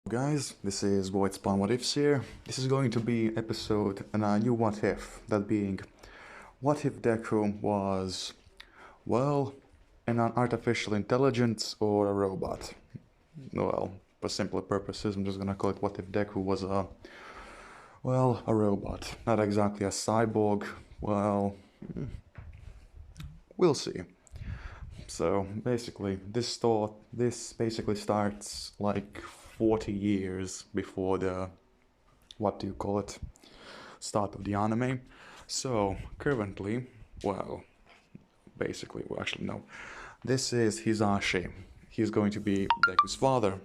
Guys, this is Void's Plan What Ifs here. This is going to be episode and a new what if, that being, what if Deku was, well, an artificial intelligence or a robot? Well, for simpler purposes, I'm just gonna call it what if Deku was a robot. Not exactly a cyborg, well, we'll see. So basically, this basically starts like 40 years before the, what do you call it, start of the anime. So currently, actually no, this is Hisashi. He's going to be Deku's father.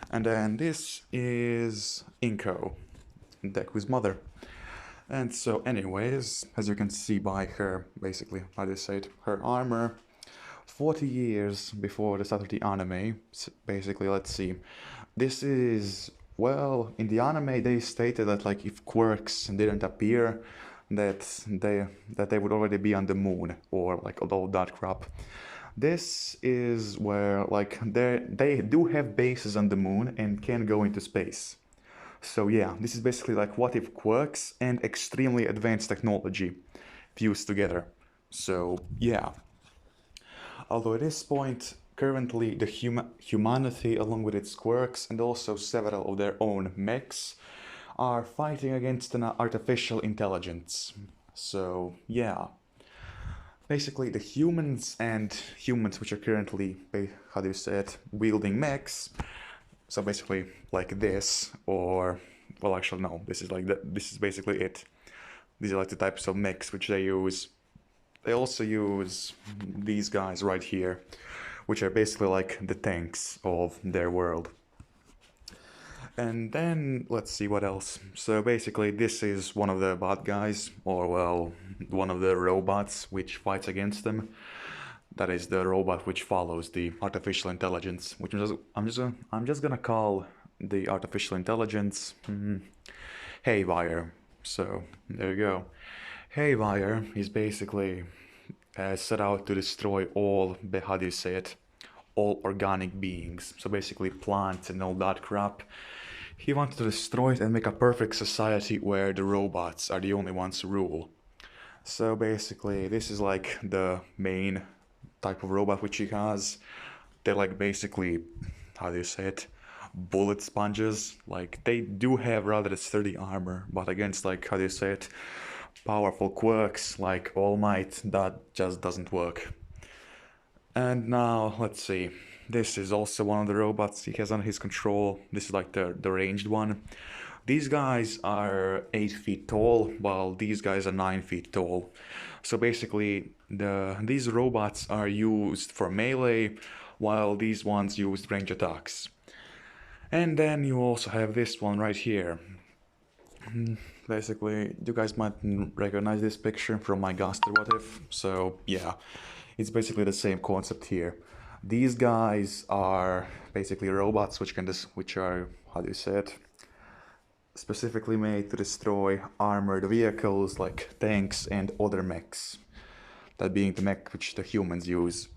And then this is Inko, Deku's mother. And so anyways, as you can see by her, basically, how do you say it, her armor, 40 years before the start of the anime, basically, let's see. This is, well, in the anime they stated that like if quirks didn't appear, that they would already be on the moon or like all that crap. This is where like they do have bases on the moon and can go into space. So yeah, this is basically like what if quirks and extremely advanced technology fused together. So yeah. Although at this point, currently the humanity, along with its quirks and also several of their own mechs, are fighting against an artificial intelligence. So yeah. Basically, the humans which are currently, how do you say it, wielding mechs. So basically, like this, or well, actually no, this is like this is basically it. These are like the types of mechs which they use. They also use these guys right here, which are basically like the tanks of their world. And then let's see what else. So basically this is one of the bad guys, or well, one of the robots which fights against them. That is the robot which follows the artificial intelligence, which I'm just gonna call the artificial intelligence Haywire. So there you go. Haywire is basically set out to destroy all, how do you say it, all organic beings. So basically plants and all that crap. He wanted to destroy it and make a perfect society where the robots are the only ones who rule. So basically this is like the main type of robot which he has. They're like basically, how do you say it, bullet sponges. Like they do have rather sturdy armor, but against like, how do you say it, powerful quirks like All Might, that just doesn't work. And now, let's see. This is also one of the robots he has under his control. This is like the ranged one. These guys are 8 feet tall, while these guys are 9 feet tall. So basically, these robots are used for melee, while these ones use range attacks. And then you also have this one right here. Basically, you guys might recognize this picture from my Gaster What If. So yeah, it's basically the same concept here. These guys are basically robots which are, how do you say it, specifically made to destroy armored vehicles like tanks and other mechs. That being the mech which the humans use.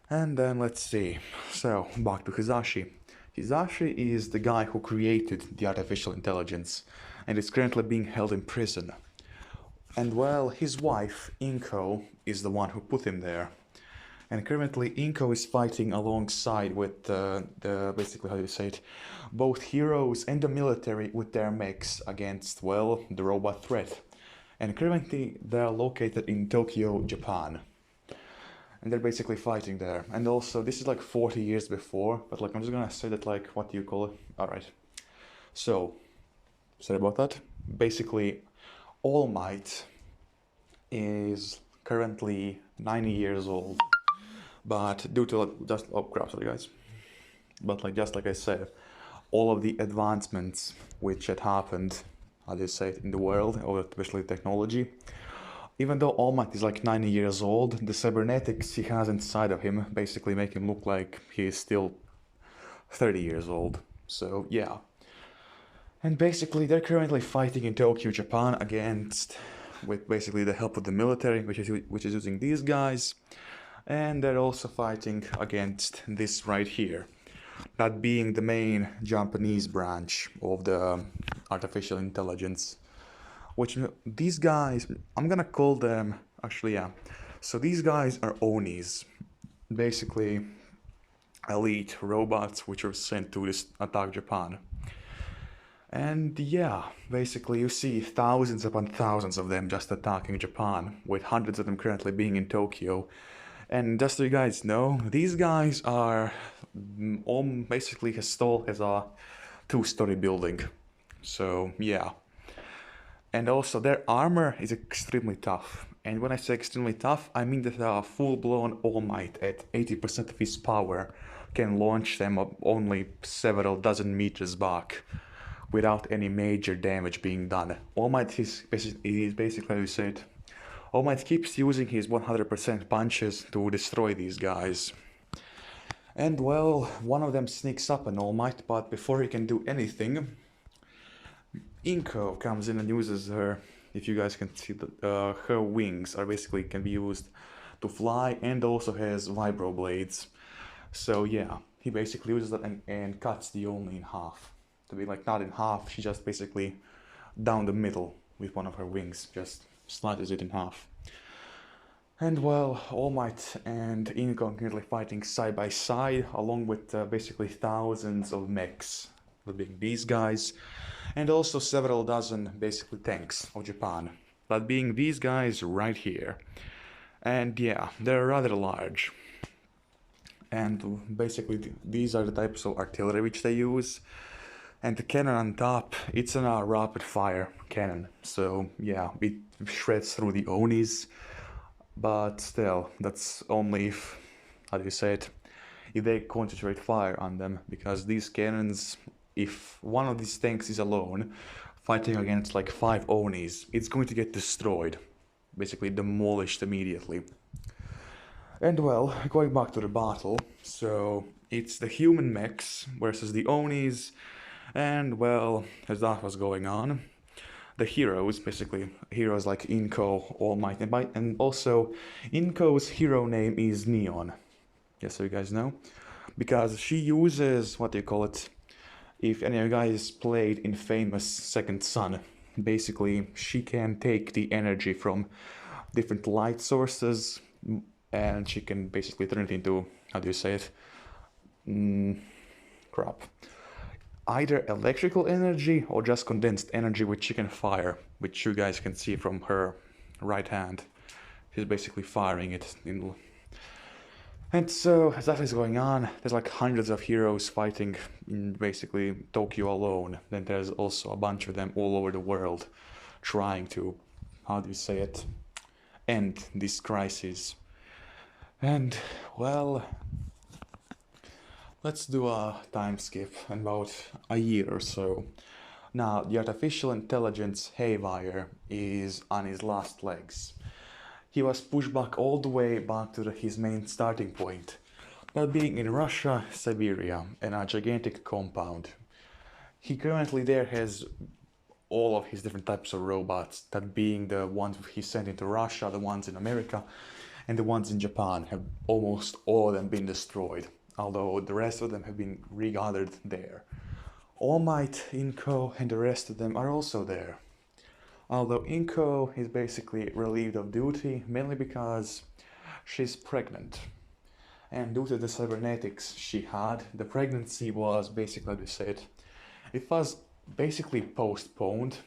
And then let's see. So back to Hisashi. Hisashi is the guy who created the artificial intelligence and is currently being held in prison. And well, his wife, Inko, is the one who put him there. And currently Inko is fighting alongside with basically, how do you say it, both heroes and the military with their mechs against, well, the robot threat. And currently they're located in Tokyo, Japan. And they're basically fighting there. And also, this is like 40 years before, but like I'm just gonna say that like, what do you call it? Alright. So, sorry about that. Basically, All Might is currently 90 years old. But due to just, oh crap, sorry guys. But like, just like I said, all of the advancements which had happened, how do you say it, in the world, or especially technology, even though All Might is like 90 years old, the cybernetics he has inside of him basically make him look like he is still 30 years old. So yeah. And basically they're currently fighting in Tokyo, Japan against, with basically the help of the military, which is using these guys. And they're also fighting against this right here. that being the main Japanese branch of the artificial intelligence. Which these guys, I'm gonna call them, actually, yeah. So these guys are Onis, basically elite robots which are sent to attack Japan. And yeah, basically you see thousands upon thousands of them just attacking Japan, with hundreds of them currently being in Tokyo. And just so you guys know, these guys are basically as tall as a two-story building. So yeah. And also their armor is extremely tough. And when I say extremely tough, I mean that a full-blown All Might at 80% of his power can launch them only several dozen meters back without any major damage being done. All Might is basically, as you said, All Might keeps using his 100% punches to destroy these guys. And well, one of them sneaks up on All Might, but before he can do anything, Inko comes in and uses her, if you guys can see, her wings are basically can be used to fly and also has vibro blades. So yeah, he basically uses that and cuts the Oni in half. To be like not in half, she just basically down the middle with one of her wings, just slices it in half. And well, All Might and Inko are currently fighting side by side, along with basically thousands of mechs, being these guys, and also several dozen basically tanks of Japan, that being these guys right here. And yeah, they're rather large. And basically these are the types of artillery which they use. And the cannon on top, it's a rapid fire cannon. So yeah, it shreds through the Onis. But still, that's only if, how do you say it, if they concentrate fire on them. Because these cannons, if one of these tanks is alone, fighting against like 5 Onis, it's going to get destroyed. Basically demolished immediately. And well, going back to the battle, so it's the human mechs versus the Onis, and well, as that was going on, the heroes, basically heroes like Inko, All Might, and also Inko's hero name is Neon, just so you guys know, because she uses, what do you call it, if any of you guys played Infamous Second Son, basically she can take the energy from different light sources, and she can basically turn it into, how do you say it, crap, either electrical energy or just condensed energy which she can fire, which you guys can see from her right hand. She's basically firing it in. And so, as that is going on, there's like hundreds of heroes fighting in basically Tokyo alone. Then there's also a bunch of them all over the world trying to, how do you say it, end this crisis. And, well, let's do a time skip about a year or so. Now, the artificial intelligence Haywire is on his last legs. He was pushed back all the way back to his main starting point, that being in Russia, Siberia, in a gigantic compound. He currently there has all of his different types of robots, that being the ones he sent into Russia, the ones in America, and the ones in Japan have almost all of them been destroyed, although the rest of them have been regathered there. All Might, Inko, and the rest of them are also there. Although Inko is basically relieved of duty, mainly because she's pregnant. And due to the cybernetics she had, the pregnancy was basically, like they said, it was basically postponed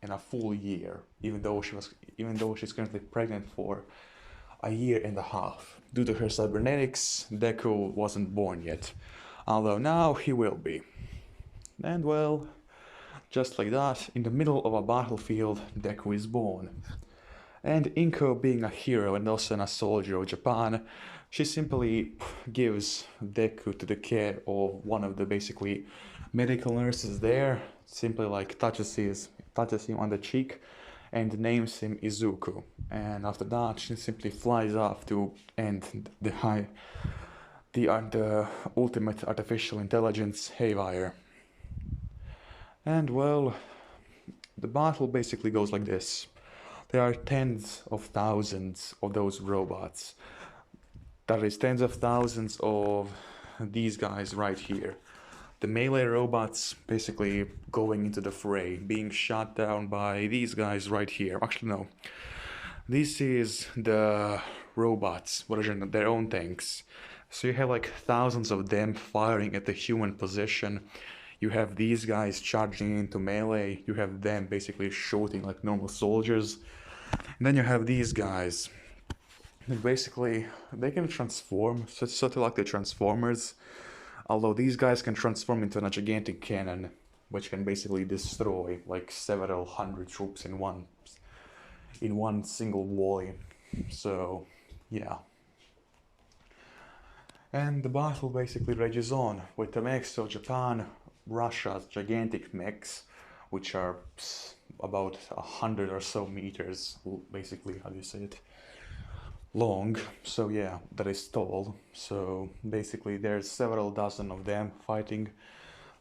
in a full year, even though she's currently pregnant for a year and a half. Due to her cybernetics, Deku wasn't born yet, although now he will be. And well, just like that, in the middle of a battlefield, Deku is born. And Inko, being a hero and also a soldier of Japan, she simply gives Deku to the care of one of the basically medical nurses there, simply like touches him on the cheek and names him Izuku. And after that, she simply flies off to end the ultimate artificial intelligence Haywire. And well, the battle basically goes like this. There are tens of thousands of those robots. That is tens of thousands of these guys right here. the melee robots basically going into the fray, being shot down by these guys right here. Actually, no. This is the robots, version of their own tanks. So you have like thousands of them firing at the human position. You have these guys charging into melee. You have them basically shooting like normal soldiers. And then you have these guys. And basically, they can transform, sort of like the Transformers. Although these guys can transform into a gigantic cannon, which can basically destroy like several hundred troops in one single volley. So, yeah. And the battle basically rages on with the mechs of Japan, Russia's gigantic mechs, which are about 100 or so meters, basically, how do you say it, long. So yeah, that is tall. So basically there's several dozen of them fighting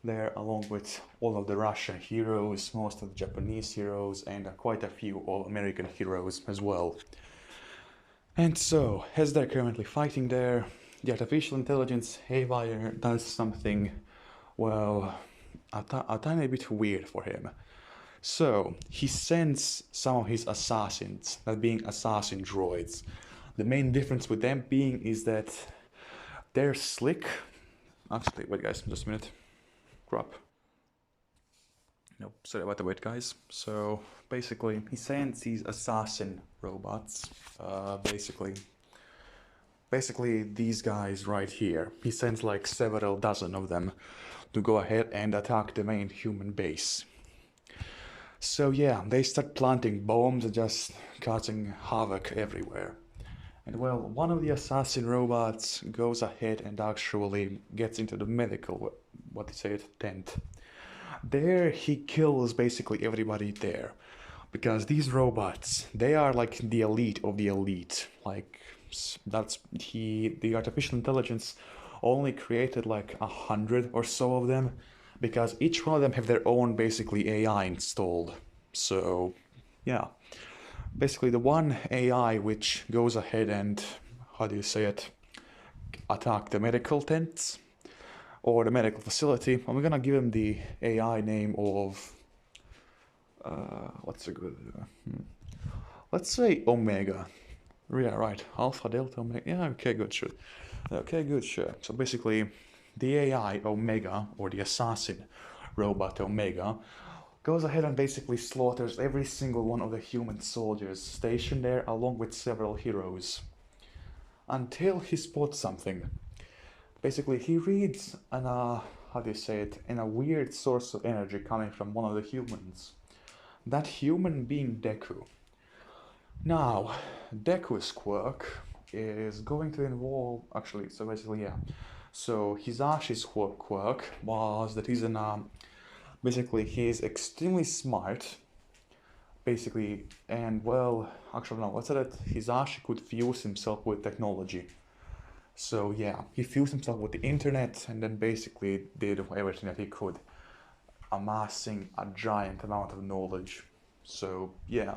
there, along with all of the Russian heroes, most of the Japanese heroes, and quite a few all-American heroes as well. And so, as they're currently fighting there, the artificial intelligence haywire does something, well, a tiny bit weird for him. So, he sends some of his assassins, that being assassin droids. The main difference with them being is that they're slick. Actually, wait guys, just a minute. Crap. Nope, sorry about the wait guys. So, basically, he sends these assassin robots, basically these guys right here. He sends like several dozen of them to go ahead and attack the main human base. So yeah, they start planting bombs and just causing havoc everywhere. And well, one of the assassin robots goes ahead and actually gets into the medical, tent. There he kills basically everybody there. Because these robots, they are like the elite of the elite. Like, the artificial intelligence only created like 100 or so of them, because each one of them have their own basically AI installed. So yeah, basically the one AI which goes ahead and, how do you say it, attack the medical tents or the medical facility. I'm gonna give him the AI name of what's a good let's say Omega. Yeah, right. Alpha, Delta, Omega. Yeah, okay, good, sure. Okay, good, sure. So basically, the AI Omega, or the assassin robot Omega, goes ahead and basically slaughters every single one of the human soldiers stationed there, along with several heroes, until he spots something. Basically, he reads how do you say it, in a weird source of energy coming from one of the humans. That human being Deku. Now, Deku's quirk is going to involve, actually, so basically, yeah. So, Hisashi's quirk was that he's basically, he's extremely smart, basically, and well, actually, no, let's say that Hisashi could fuse himself with technology. So, yeah, he fused himself with the internet and then basically did everything that he could, amassing a giant amount of knowledge. So, yeah.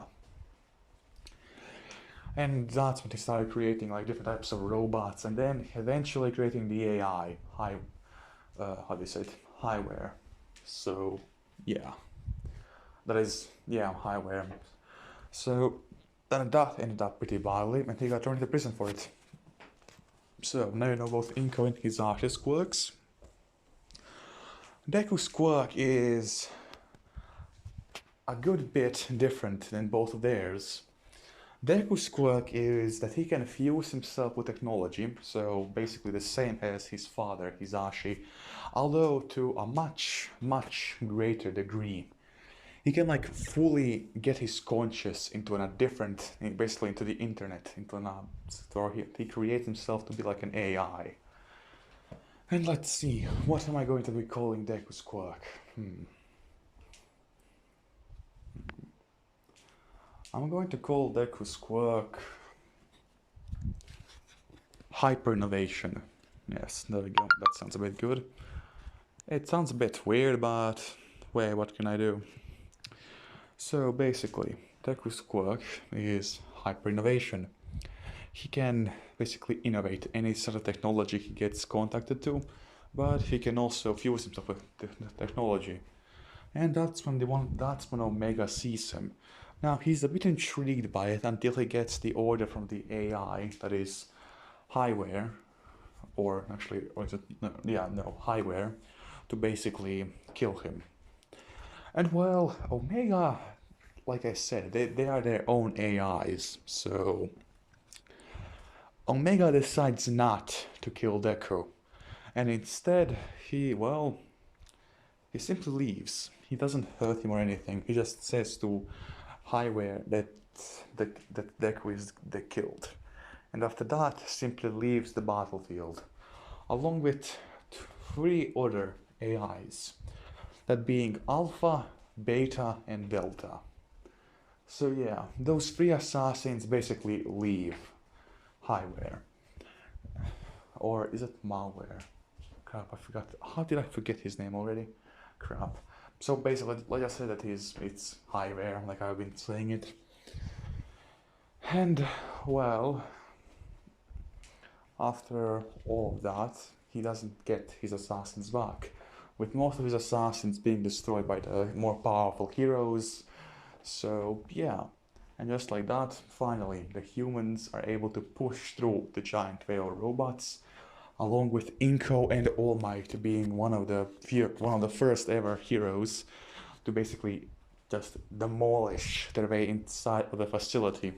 And that's when he started creating like different types of robots, and then eventually creating the AI, how do you say it, highware. So yeah, that is, yeah, highware. So then that ended up pretty badly, and he got thrown into prison for it. So now you know both Inko and Hisashi's quirks. Deku's quirk is a good bit different than both of theirs. Deku's quirk is that he can fuse himself with technology, so basically the same as his father, Hisashi, although to a much, much greater degree. He can like fully get his conscious into a different, basically into the internet, he creates himself to be like an AI. And let's see, what am I going to be calling Deku's quirk? I'm going to call Deku's quirk hyper-innovation. Yes, there we go. That sounds a bit good. It sounds a bit weird, but wait, what can I do? So basically, Deku's quirk is hyper-innovation. He can basically innovate any sort of technology he gets contacted to, but he can also fuse himself with the technology. And that's when Omega sees him. Now he's a bit intrigued by it until he gets the order from the AI, that is Highware, or actually, or is it, no, yeah, no, Highware, to basically kill him. And well, Omega, like I said, they are their own AIs, so Omega decides not to kill Deku. And instead, he simply leaves. He doesn't hurt him or anything. He just says to Highware that Deku is killed. And after that, simply leaves the battlefield, along with three other AIs, that being Alpha, Beta, and Delta. So yeah, those three assassins basically leave Highware. Or is it Malware? Crap, I forgot. How did I forget his name already? Crap. So basically, like I said, it's Highware, like I've been saying it. And well, after all of that, he doesn't get his assassins back, with most of his assassins being destroyed by the more powerful heroes. So yeah, and just like that, finally, the humans are able to push through the giant whale robots, along with Inko and All Might being one of the first ever heroes to basically just demolish their way inside of the facility.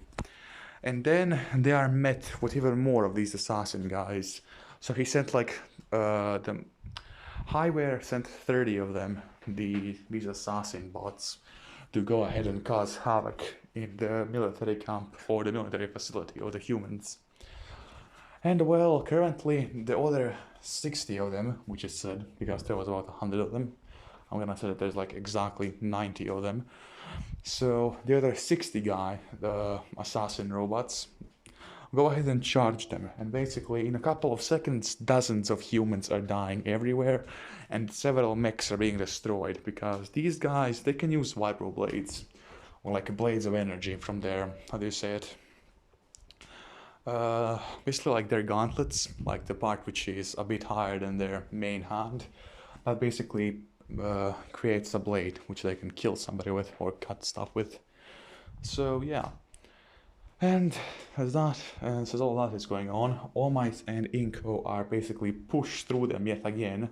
And then they are met with even more of these assassin guys. So he sent the Highware sent 30 of them, these assassin bots, to go ahead and cause havoc in the military camp or the military facility or the humans. And well, currently the other 60 of them, which is said because there was about 100 of them, I'm gonna say that there's like exactly 90 of them. So the other 60 the assassin robots, go ahead and charge them. And basically in a couple of seconds, dozens of humans are dying everywhere, and several mechs are being destroyed because these guys, they can use vibro blades, or like blades of energy from their, how do you say it? Basically like their gauntlets, like the part which is a bit higher than their main hand, that basically creates a blade which they can kill somebody with or cut stuff with. So yeah, and as all that is going on, All Might and Inko are basically pushed through them yet again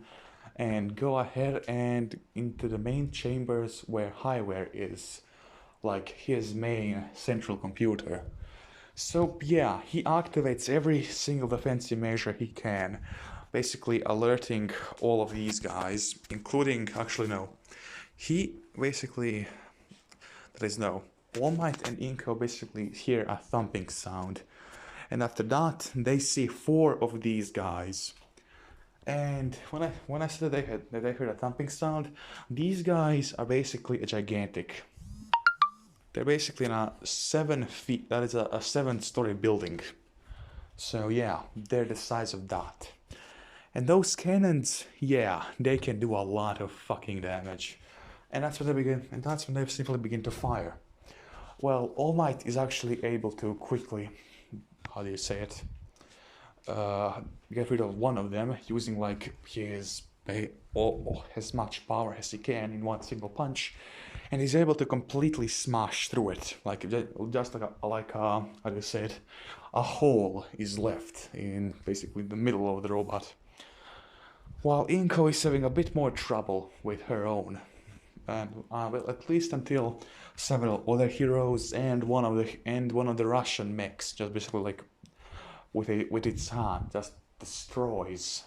and go ahead and into the main chambers where Highware is, like his main central computer. So yeah, he activates every single defensive measure he can, basically alerting all of these guys, including, actually no, he basically, All Might and Inko basically hear a thumping sound, and after that they see 4 of these guys. And when I said that they heard a thumping sound, these guys are basically a gigantic. They're basically in a 7 feet, that is a 7-story building. So yeah, they're the size of that. And those cannons, yeah, they can do a lot of fucking damage. And that's when they simply begin to fire. Well, All Might is actually able to quickly, how do you say it, get rid of one of them using like as much power as he can in one single punch, and he's able to completely smash through it, like just like how do you say it, a hole is left in basically the middle of the robot. While Inko is having a bit more trouble with her own, and well, at least until several other heroes and one of the Russian mechs just basically like with its hand just destroys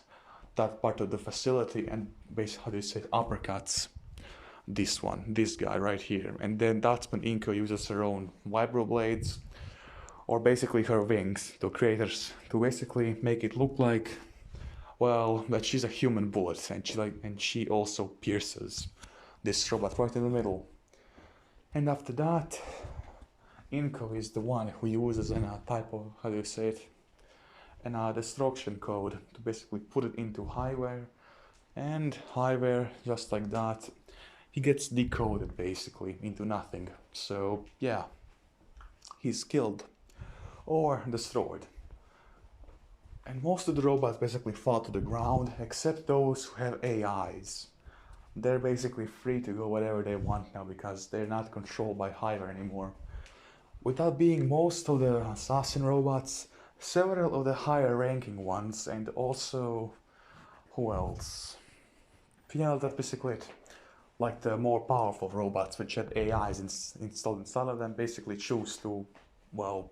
that part of the facility and basically, how do you say it, uppercuts this guy right here. And then that's when Inko uses her own vibroblades, or basically her wings, to basically make it look like, well, that she's a human bullet, and she also pierces this robot right in the middle. And after that, Inko is the one who uses a type of, how do you say it, a destruction code to basically put it into Highware, and Highware, just like that, he gets decoded basically into nothing. So yeah, he's killed or destroyed. And most of the robots basically fall to the ground, except those who have AIs. They're basically free to go wherever they want now because they're not controlled by Hive anymore. Without being most of the assassin robots, several of the higher ranking ones, and also, who else? Yeah, that's basically it. Like the more powerful robots which had AIs installed inside of them basically choose to, well,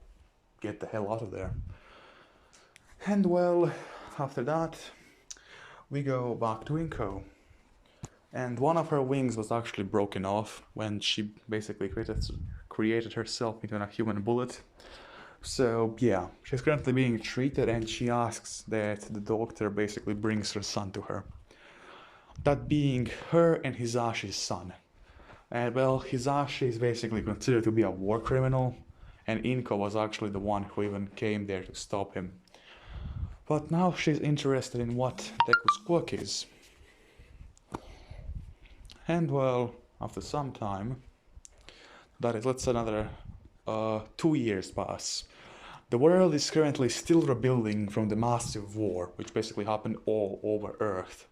get the hell out of there. And well, after that, we go back to Inko. And one of her wings was actually broken off when she basically created herself into a human bullet. So yeah, she's currently being treated and she asks that the doctor basically brings her son to her. That being her and Hisashi's son. And well, Hisashi is basically considered to be a war criminal, and Inko was actually the one who even came there to stop him. But now she's interested in what Deku's quirk is. And well, after some time, that is, let's say another 2 years pass. The world is currently still rebuilding from the massive war, which basically happened all over Earth,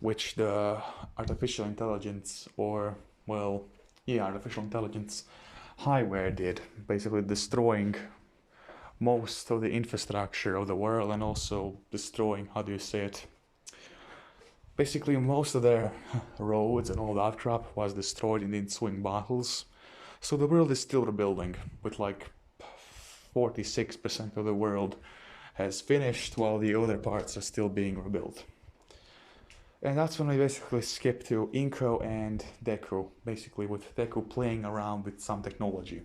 which the artificial intelligence, or, well, yeah, artificial intelligence Highware did, basically destroying most of the infrastructure of the world and also destroying, how do you say it, basically most of their roads and all that crap was destroyed in the ensuing battles. So the world is still rebuilding, with like 46% of the world has finished while the other parts are still being rebuilt. And that's when we basically skip to Inko and Deku, basically with Deku playing around with some technology.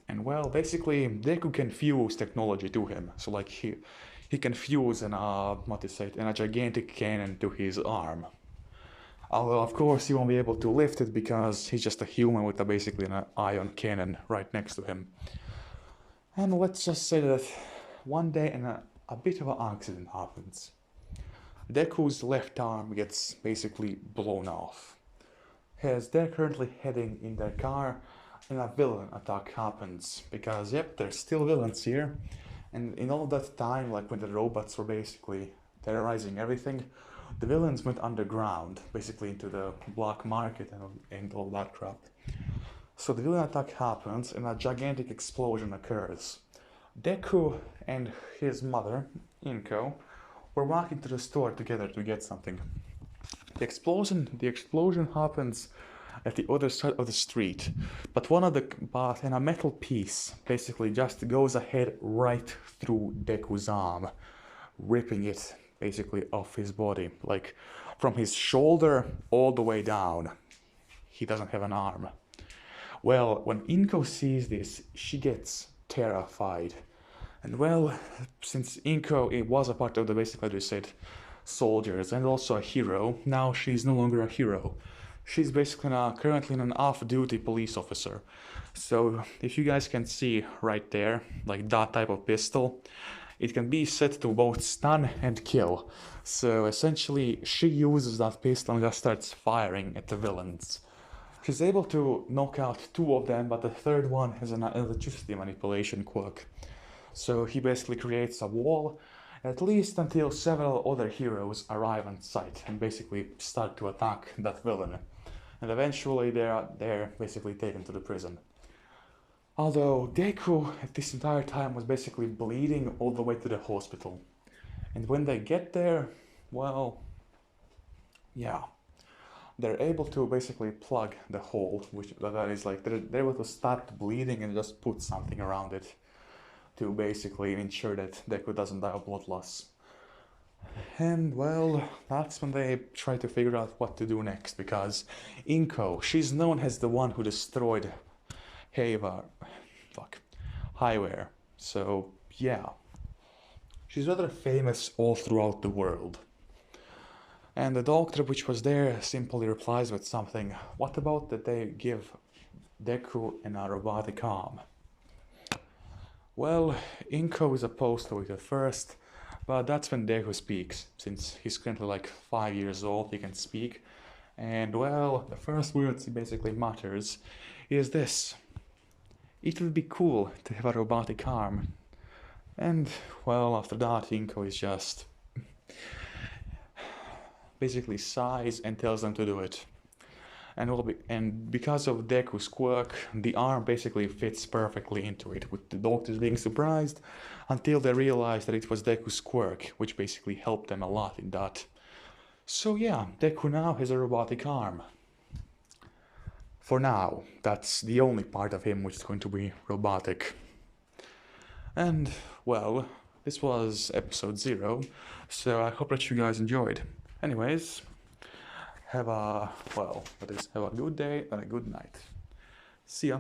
And well, basically Deku can fuse technology to him, so like he can fuse in a gigantic cannon to his arm. Although of course he won't be able to lift it because he's just a human with basically an ion cannon right next to him. And let's just say that one day a bit of an accident happens. Deku's left arm gets basically blown off. As they're currently heading in their car, and a villain attack happens, because yep, there's still villains here, and in all that time, like when the robots were basically terrorizing everything, the villains went underground, basically into the black market and all that crap. So the villain attack happens and a gigantic explosion occurs. Deku and his mother, Inko, were walking to the store together to get something. The explosion happens at the other side of the street, but and a metal piece basically just goes ahead right through Deku's arm, ripping it basically off his body, like from his shoulder all the way down. He doesn't have an arm. Well, when Inko sees this, she gets terrified. And well, since Inko was a part of the basically, you said, soldiers and also a hero, now she's no longer a hero. She's basically currently an off-duty police officer. So if you guys can see right there, like that type of pistol, it can be set to both stun and kill. So essentially she uses that pistol and just starts firing at the villains. She's able to knock out 2 of them, but the third one has an electricity manipulation quirk. So he basically creates a wall, at least until several other heroes arrive on site and basically start to attack that villain. And eventually they're basically taken to the prison. Although Deku at this entire time was basically bleeding all the way to the hospital. And when they get there, well, yeah, they're able to basically plug the hole, which that is like they're able to start the bleeding and just put something around it to basically ensure that Deku doesn't die of blood loss. And well, that's when they try to figure out what to do next, because Inko, she's known as the one who destroyed Highware. So yeah, she's rather famous all throughout the world. And the doctor which was there simply replies with something. What about that they give Deku a robotic arm? Well, Inko is opposed to it at first, but that's when Deku speaks. Since he's currently like 5 years old, he can speak. And well, the first words he basically mutters is this. It would be cool to have a robotic arm. And, well, after that, Inko is just basically sighs and tells them to do it. And because of Deku's quirk, the arm basically fits perfectly into it, with the doctors being surprised until they realized that it was Deku's quirk, which basically helped them a lot in that. So yeah, Deku now has a robotic arm. For now, that's the only part of him which is going to be robotic. And, well, this was episode 0, so I hope that you guys enjoyed. Anyways, have a good day and a good night. See ya.